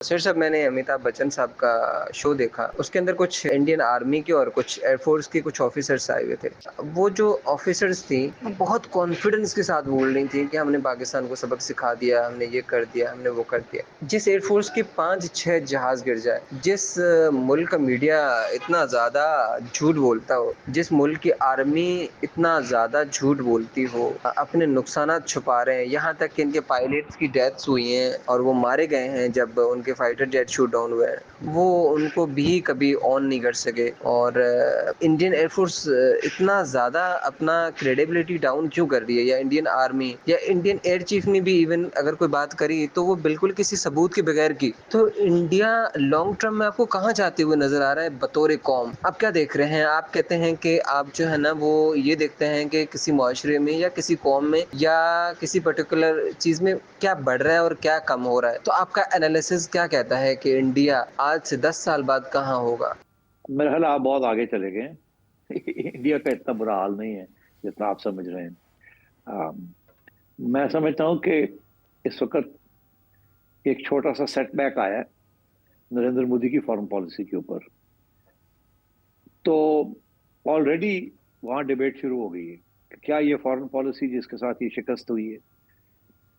Sir साहब, मैंने अमिताभ बच्चन साहब का शो देखा। उसके अंदर कुछ इंडियन आर्मी के और कुछ एयरफोर्स के कुछ ऑफिसर्स आए हुए थे। वो जो ऑफिसर्स थी, वो बहुत कॉन्फिडेंस के साथ बोल रही थी कि हमने पाकिस्तान को सबक सिखा दिया, हमने ये कर दिया, हमने वो कर दिया। जिस एयरफोर्स के 5-6 जहाज गिर जाए, जिस मुल्क का मीडिया इतना ज़्यादा झूठ बोलता हो, जिस मुल्क की आर्मी इतना ज़्यादा झूठ बोलती हो, अपने नुकसानात छुपा रहे हैं, यहाँ तक कि इनके पायलट्स की डेथ्स हुई हैं और वो मारे गए हैं जब उनके फाइटर जेट शूट डाउन हुए हैं, वो उनको भी कभी ऑन नहीं कर सके। और इंडियन एयरफोर्स इतना ज़्यादा अपना क्रेडिबिलिटी डाउन क्यों कर रही है, या इंडियन आर्मी या इंडियन एयर चीफ ने भी इवन अगर कोई बात करी तो वो बिल्कुल किसी सबूत के बगैर की। तो इंडिया लॉन्ग टर्म में आपको कहाँ जाते हुए नजर आ रहा है बतौर कौम? आप क्या देख रहे हैं? आप कहते हैं कि आप जो है ना वो ये देखते हैं कि किसी माशरे में या किसी कौम में या किसी पर्टिकुलर चीज में क्या बढ़ रहा है और क्या कम हो रहा है। तो आपका एनालिसिस क्या कहता है कि इंडिया आज से 10 साल बाद कहाँ होगा? मेरे ख्याल आप बहुत आगे चले गए हैं। इंडिया का इतना बुरा हाल नहीं है जितना आप समझ रहे हैं। मैं समझता हूं कि इस वक्त एक छोटा सा सेटबैक आया है नरेंद्र मोदी की फॉरेन पॉलिसी के ऊपर। तो ऑलरेडी वहां डिबेट शुरू हो गई है कि क्या ये फॉरेन पॉलिसी जिसके साथ ये शिकस्त हुई है,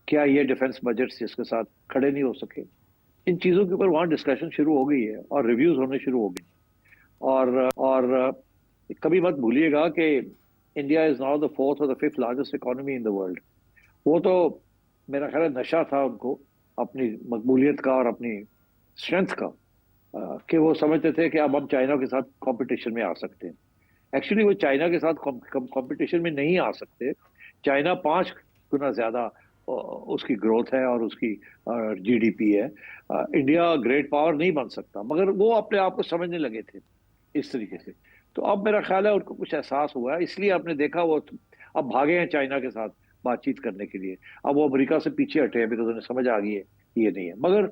क्या ये डिफेंस बजट जिसके साथ खड़े नहीं हो सके, इन चीजों के ऊपर वहां डिस्कशन शुरू हो गई है और रिव्यूज होने शुरू हो गए। और कभी मत भूलिएगा कि India is now the fourth और the fifth largest economy in the world. वो तो मेरा ख्याल है नशा था उनको अपनी मकबूलियत का और अपनी स्ट्रेंथ का, कि वो समझते थे कि अब हम चाइना के साथ कंपटीशन में आ सकते हैं। एक्चुअली वो चाइना के साथ कंपटीशन में नहीं आ सकते। चाइना 5 गुना ज्यादा उसकी ग्रोथ है और उसकी जीडीपी है। इंडिया ग्रेट पावर नहीं बन सकता, मगर वो अपने आप को समझने लगे थे इस तरीके से। तो अब मेरा ख्याल है उनको कुछ एहसास हुआ है, इसलिए आपने देखा वो अब भागे हैं चाइना के साथ बातचीत करने के लिए। अब वो अमेरिका से पीछे हटे हैं बिकॉज उन्हें समझ आ गई है कि ये नहीं है। मगर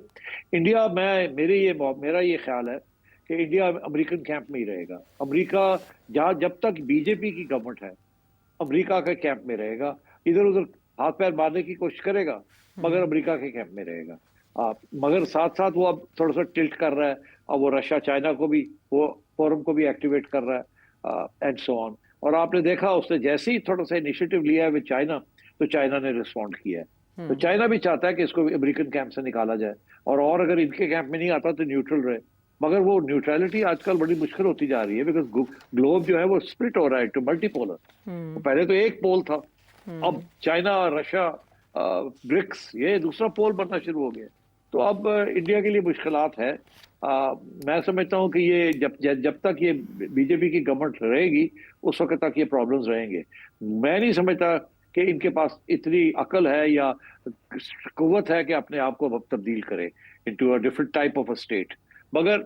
इंडिया, मेरा ये ख्याल है कि इंडिया अमेरिकन कैंप में ही रहेगा। अमेरिका जहाँ जब तक बीजेपी की गवर्नमेंट है अमेरिका के कैंप में रहेगा। इधर उधर हाथ पैर मारने की कोशिश करेगा मगर अमेरिका के कैंप में रहेगा। मगर साथ साथ वो अब थोड़ा सा टिल्ट कर रहा है। अब वो रशिया चाइना को भी, वो फोरम को भी एक्टिवेट कर रहा है एंड सो ऑन। और आपने देखा उसने जैसे ही थोड़ा सा इनिशिएटिव लिया है विद चाइना, तो चाइना ने रिस्पॉन्ड किया है। तो चाइना भी चाहता है कि इसको अमेरिकन कैंप से निकाला जाए, और अगर इनके कैंप में नहीं आता तो न्यूट्रल रहे। मगर वो न्यूट्रलिटी आजकल बड़ी मुश्किल होती जा रही है बिकॉज ग्लोब जो है वो स्प्लिट हो रहा है टू मल्टीपोलर। तो पहले तो एक पोल था, अब चाइना, रशिया, ब्रिक्स, ये दूसरा पोल बनना शुरू हो गया। तो अब इंडिया के लिए मुश्किलात है। मैं समझता हूँ कि ये जब जब जब तक ये बीजेपी की गवर्नमेंट रहेगी उस वक्त तक ये प्रॉब्लम्स रहेंगे। मैं नहीं समझता कि इनके पास इतनी अकल है या कुव्वत है कि अपने आप को अब तब्दील करे into a different type of a state. मगर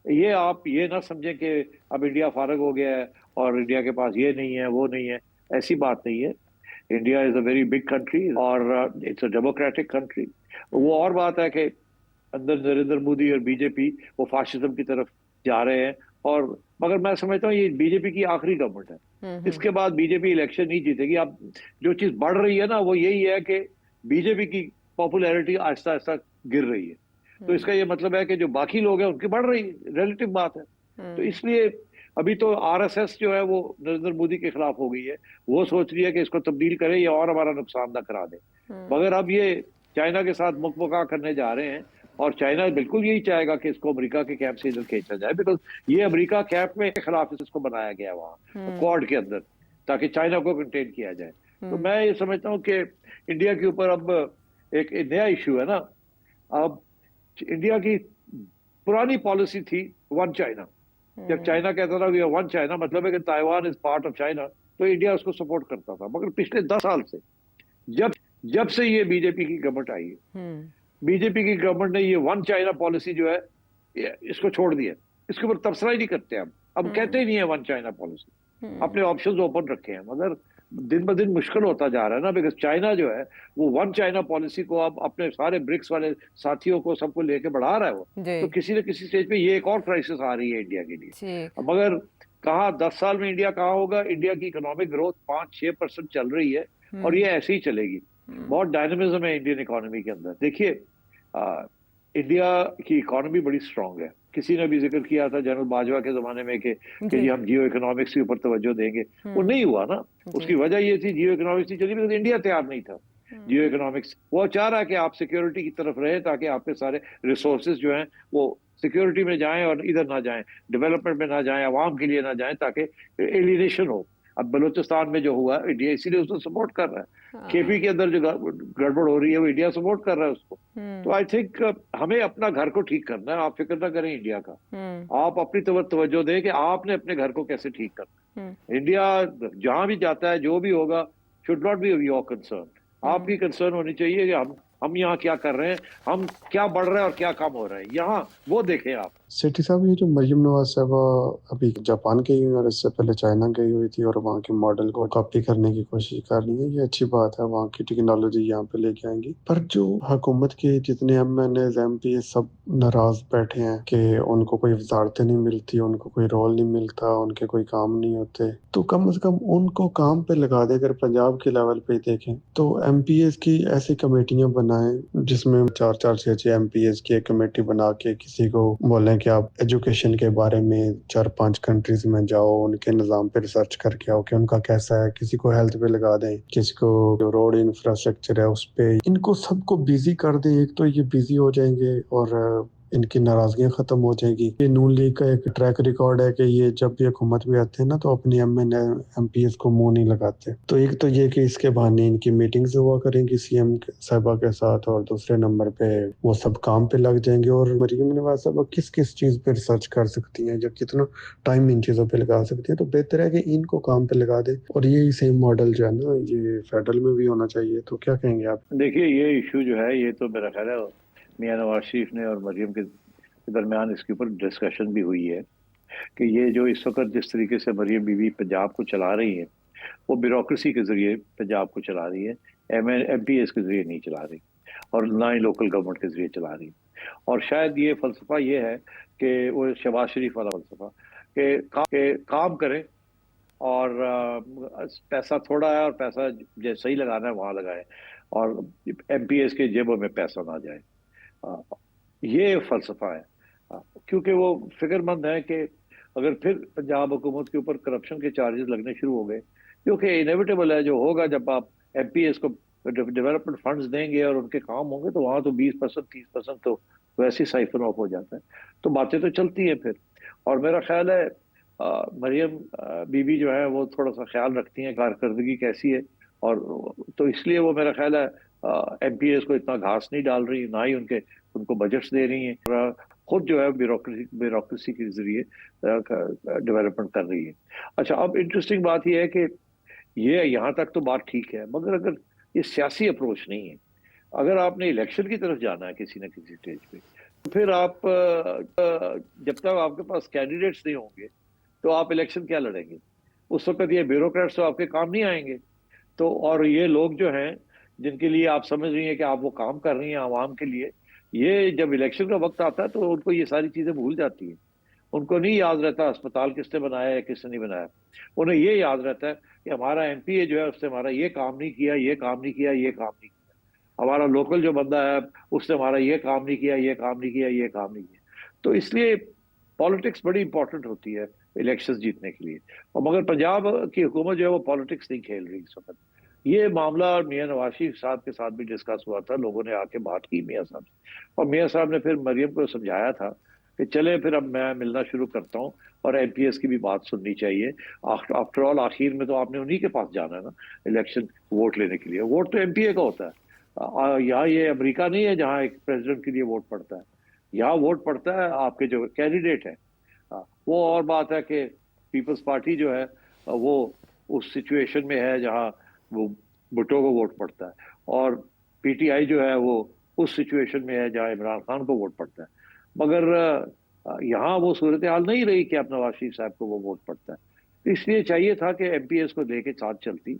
ये आप ये ना समझें कि अब इंडिया फारग हो गया है और इंडिया के पास ये नहीं है वो नहीं है। ऐसी बात नहीं है। India is a very big country और इट्स अ डेमोक्रेटिक कंट्री। वो और बात है कि अंदर नरेंद्र मोदी और बीजेपी वो फाशिज्म की तरफ जा रहे हैं। और मगर मैं समझता हूँ ये बीजेपी की आखिरी गवर्नमेंट है। इसके बाद बीजेपी इलेक्शन नहीं जीतेगी। अब जो चीज बढ़ रही है ना वो यही है कि बीजेपी की पॉपुलैरिटी आहिस्ता आहिस्ता गिर रही है। तो इसका ये मतलब है कि जो बाकी लोग हैं उनकी बढ़ रही है, रिलेटिव बात है। तो इसलिए अभी तो आरएसएस जो है वो नरेंद्र मोदी के खिलाफ हो गई है। वो सोच रही है कि इसको तब्दील करे या और हमारा नुकसान ना करा दे। मगर अब ये चाइना के साथ मुकबका करने जा रहे हैं और चाइना बिल्कुल यही चाहेगा कि इसको अमेरिका के कैंप से इधर खींचा जाए बिकॉज ये अमेरिका कैंप में के खिलाफ इसको बनाया गया वहां क्वाड के अंदर, ताकि चाइना को कंटेन किया जाए। तो मैं ये समझता हूँ कि इंडिया के ऊपर अब एक नया इश्यू है ना। अब इंडिया की पुरानी पॉलिसी थी वन चाइना। जब चाइना कहता था वी वन चाइना, मतलब है कि Taiwan is part of China, तो इंडिया उसको सपोर्ट करता था। मगर पिछले 10 साल से जब जब से ये बीजेपी की गवर्नमेंट आई है, बीजेपी की गवर्नमेंट ने ये वन चाइना पॉलिसी जो है इसको छोड़ दिया। इसके ऊपर तबसरा ही नहीं करते। अब कहते ही नहीं है वन चाइना पॉलिसी। अपने ऑप्शंस ओपन रखे हैं। मगर दिन ब दिन मुश्किल होता जा रहा है ना बिकॉज चाइना जो है वो वन चाइना पॉलिसी को अब अपने सारे ब्रिक्स वाले साथियों को सबको लेके बढ़ा रहा है वो। तो किसी न किसी स्टेज पे ये एक और क्राइसिस आ रही है इंडिया के लिए। मगर कहाँ 10 साल में इंडिया कहाँ होगा? इंडिया की इकोनॉमिक ग्रोथ 5-6% चल रही है और ये ऐसे ही चलेगी। बहुत डायनेमिज्म है इंडियन इकोनॉमी के अंदर। देखिए इंडिया की इकोनॉमी बड़ी स्ट्रांग है। किसी ने भी जिक्र किया था जनरल बाजवा के ज़माने में कि जी। जी हम जियो इकोनॉमिक्स के ऊपर तवज्जो देंगे, वो नहीं हुआ ना। उसकी जी। वजह ये थी जियो इकोनॉमिक्स नहीं चली बिकॉज इंडिया तैयार नहीं था। जियो इकोनॉमिक्स वो चाह रहा है कि आप सिक्योरिटी की तरफ रहे ताकि आपके सारे रिसोर्सेज जो हैं वो सिक्योरिटी में जाएं और इधर ना जाएं, डेवलपमेंट में ना जाएं, आवाम के लिए ना जाएं, ताकि एलिनेशन हो। अब बलूचिस्तान में जो हुआ इंडिया इसीलिए उसको सपोर्ट कर रहा है। केपी के अंदर जो गड़बड़ हो रही है वो इंडिया सपोर्ट कर रहा है उसको। तो आई थिंक हमें अपना घर को ठीक करना है। आप फिक्र ना करें इंडिया का, आप अपनी तरफ तवज्जो दें कि आपने अपने घर को कैसे ठीक करना है। इंडिया जहां भी जाता है जो भी होगा should not be your concern. आपकी कंसर्न होनी चाहिए कि हम यहाँ क्या कर रहे हैं, हम क्या बढ़ रहे हैं और क्या कम हो रहा है, यहाँ वो देखें आप। सेठी साहब, ये जो मरियम नवाज साहबा अभी जापान गई हुई और इससे पहले चाइना गई हुई थी और वहाँ के मॉडल को कॉपी करने की कोशिश कर रही है, ये अच्छी बात है, वहाँ की टेक्नोलॉजी यहाँ पे लेके आएंगी। पर जो हुकूमत के जितने एमएनए एमपी सब नाराज बैठे हैं कि उनको कोई वजारतें नहीं मिलती, उनको कोई रोल नहीं मिलता, उनके कोई काम नहीं होते, तो कम से कम उनको काम पे लगा दे। अगर पंजाब के लेवल पे देखें तो एमपीएस की ऐसी कमेटियां बनाएं जिसमें 4-4 6 एमपीएस की एक कमेटी बना के किसी को बोलें कि आप एजुकेशन के बारे में 4-5 कंट्रीज में जाओ, उनके निज़ाम पे रिसर्च करके आओ कि उनका कैसा है। किसी को हेल्थ पे लगा दें, किसी को जो रोड इंफ्रास्ट्रक्चर है उस पे, इनको सबको बिजी कर दें। एक तो ये बिजी हो जाएंगे और इनकी नाराजगियां खत्म हो जाएगी। ये नून लीग का एक ट्रैक रिकॉर्ड है कि ये जब भी हुकूमत में आते हैं ना तो अपनी एमएनए एमपीएस को मुंह नहीं लगाते। तो एक तो ये कि इसके बहाने इनकी मीटिंग्स हुआ करेंगी सीएम साहबा के साथ, और दूसरे नंबर पे वो सब काम पे लग जाएंगे। और मरियम नवाज साहबा किस किस चीज पे रिसर्च कर सकती हैं, जब कितना टाइम इन चीजों पे लगा सकती है, तो बेहतर है कि इनको काम पे लगा दे। और यही सेम मॉडल जो है ना ये फेडरल में भी होना चाहिए। तो क्या कहेंगे आप? देखिए ये इशू जो है ये तो मेरा ख्याल है मियां नवाज शरीफ ने और मरियम के दरमियान इसके ऊपर डिस्कशन भी हुई है कि ये जो इस वक्त जिस तरीके से मरियम बीवी पंजाब को चला रही है वो ब्यूरोक्रेसी के जरिए पंजाब को चला रही है, एमपीएस के जरिए नहीं चला रही और ना ही लोकल गवर्नमेंट के जरिए चला रही। और शायद ये फलसफा ये है कि वो शहबाज शरीफ वाला फलसफा के काम करें और पैसा थोड़ा है और पैसा जैसे ही लगाना है वहां लगाए और एमपीएस के जेबों में पैसा ना जाए। ये फलसफा है। क्योंकि वो फिक्रमंद है कि अगर फिर पंजाब हुकूमत के ऊपर करप्शन के चार्जेस लगने शुरू हो गए, क्योंकि इनेविटेबल है जो होगा जब आप एमपीएस को डेवलपमेंट फंड्स देंगे और उनके काम होंगे तो वहां तो 20% 30% तो वैसे ही साइफन ऑफ हो जाता है। तो बातें तो चलती हैं फिर। और मेरा ख्याल है मरियम बीबी जो है वो थोड़ा सा ख्याल रखती हैं कारकर्दगी कैसी है, और तो इसलिए वो मेरा ख्याल है एमपीएस को इतना घास नहीं डाल रही, ना ही उनको बजट्स दे रही हैं, खुद जो है ब्यूरोक्रेसी के जरिए डेवलपमेंट कर रही है। अच्छा, अब इंटरेस्टिंग बात यह है कि ये यहाँ तक तो बात ठीक है, मगर अगर ये सियासी अप्रोच नहीं है, अगर आपने इलेक्शन की तरफ जाना है किसी न किसी स्टेज पे, तो फिर आप जब तक आपके पास कैंडिडेट्स नहीं होंगे तो आप इलेक्शन क्या लड़ेंगे? उस वक्त ये ब्यूरोक्रेट्स तो आपके काम नहीं आएंगे। तो और ये लोग जो हैं जिनके लिए आप समझ रही हैं कि आप वो काम कर रही हैं आवाम के लिए, ये जब इलेक्शन का वक्त आता है तो उनको ये सारी चीजें भूल जाती हैं। उनको नहीं याद रहता अस्पताल किसने बनाया है किसने नहीं बनाया। उन्हें ये याद रहता है कि हमारा एमपीए जो है उसने हमारा ये काम नहीं किया, ये काम नहीं किया, ये काम नहीं किया। हमारा लोकल जो बंदा है उसने हमारा ये काम नहीं किया, ये काम नहीं किया, ये काम नहीं किया। तो इसलिए पॉलिटिक्स बड़ी इंपॉर्टेंट होती है इलेक्शन जीतने के लिए। और मगर पंजाब की हुकूमत जो है वो पॉलिटिक्स नहीं खेल रही इस वक्त। ये मामला मियां नवाज शरीफ साहब के साथ भी डिस्कस हुआ था, लोगों ने आके बात की मियां साहब से, और मियां साहब ने फिर मरियम को समझाया था कि चले फिर अब मैं मिलना शुरू करता हूँ और एमपीएस की भी बात सुननी चाहिए। आफ्टर ऑल आखिर में तो आपने उन्हीं के पास जाना है ना इलेक्शन वोट लेने के लिए। वोट तो एमपीए का होता है। यहाँ ये अमेरिका नहीं है जहाँ एक प्रेसिडेंट के लिए वोट पड़ता है। यहाँ वोट पड़ता है आपके जो कैंडिडेट है। वो और बात है कि पीपल्स पार्टी जो है वो उस सिचुएशन में है जहाँ वो भुट्टो को वोट पड़ता है, और पीटीआई जो है वो उस सिचुएशन में है जहाँ इमरान खान को वोट पड़ता है। मगर यहाँ वो सूरत हाल नहीं रही कि अब नवाज शरीफ साहब को वो वोट पड़ता है। तो इसलिए चाहिए था कि एमपीएस को लेके साथ चलती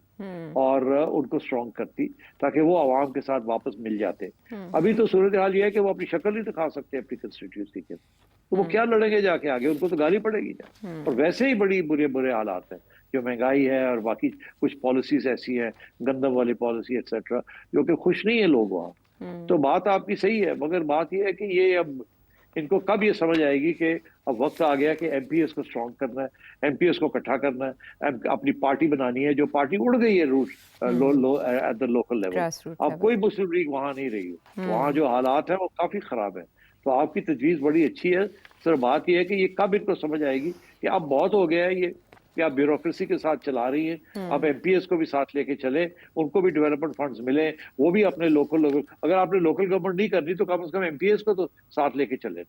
और उनको स्ट्रॉन्ग करती ताकि वो आवाम के साथ वापस मिल जाते। अभी तो सूरत हाल ये है कि वो अपनी शक्ल नहीं दिखा सकते अपनी कंस्टिट्यूंसी के, तो वो क्या लड़ेंगे जाके आगे, उनको तो गाली पड़ेगी जा। और वैसे ही बड़ी बुरे हालात हैं, जो महंगाई है और बाकी कुछ पॉलिसीज ऐसी हैं, गंदम वाली पॉलिसी एक्सेट्रा, जो कि खुश नहीं है लोग वहाँ। तो बात आपकी सही है, मगर बात यह है कि ये अब इनको कब ये समझ आएगी कि अब वक्त आ गया कि एमपीएस को स्ट्रॉन्ग करना है, एमपीएस को इकट्ठा करना है, अपनी पार्टी बनानी है। जो पार्टी उड़ गई है root at the local level, अब कोई मुस्लिम लीग वहां नहीं रही है। वहां जो हालात है वो काफी खराब है। तो आपकी तजवीज बड़ी अच्छी है सर। बात यह है कि ये कब इनको समझ आएगी कि अब बहुत हो गया है ये कि आप ब्यूरोक्रेसी के साथ चला रही हैं, आप एमपीएस को भी साथ लेके चले, उनको भी डेवलपमेंट फंड्स मिले, वो भी अपने लोकल, अगर आपने लोकल गवर्नमेंट नहीं करनी तो कम से कम एमपीएस को तो साथ लेके चले।